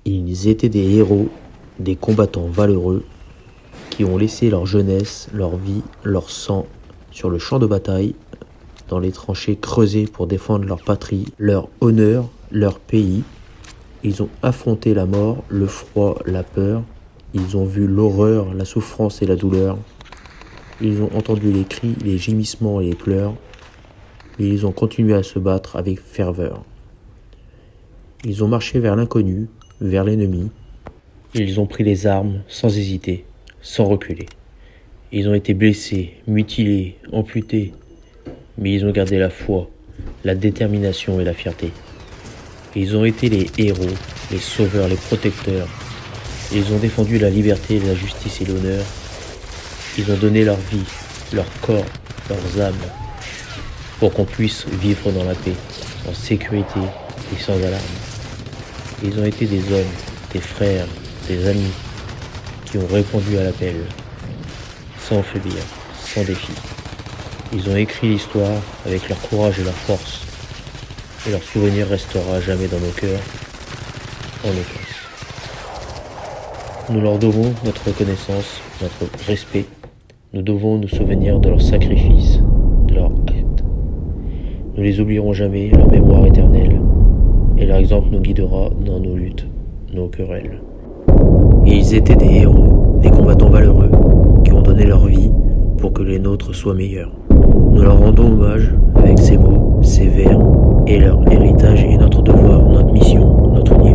Ils étaient des héros, des combattants valeureux, qui ont laissé leur jeunesse, leur vie, leur sang sur le champ de bataille, dans les tranchées creusées pour défendre leur patrie, leur honneur, leur pays. Ils ont affronté la mort, le froid, la peur. Ils ont vu l'horreur, la souffrance et la douleur. Ils ont entendu les cris, les gémissements et les pleurs. Mais ils ont continué à se battre avec ferveur. Ils ont marché vers l'inconnu, vers l'ennemi. Ils ont pris les armes sans hésiter, sans reculer. Ils ont été blessés, mutilés, amputés. Mais ils ont gardé la foi, la détermination et la fierté. Ils ont été les héros, les sauveurs, les protecteurs. Ils ont défendu la liberté, la justice et l'honneur. Ils ont donné leur vie, leur corps, leurs âmes, pour qu'on puisse vivre dans la paix, en sécurité et sans alarme. Ils ont été des hommes, des frères, des amis, qui ont répondu à l'appel, sans faiblir, sans défi. Ils ont écrit l'histoire avec leur courage et leur force, et leur souvenir restera à jamais dans nos cœurs, en Écosse. Nous leur devons notre reconnaissance, notre respect. Nous devons nous souvenir de leur sacrifice, de leur acte. Nous les oublierons jamais, leur mémoire éternelle, et leur exemple nous guidera dans nos luttes, nos querelles. Et ils étaient des héros, des combattants valeureux, qui ont donné leur vie pour que les nôtres soient meilleurs. Nous leur rendons hommage avec ces mots, ces vers, et leur héritage est notre devoir, notre mission, notre niveau.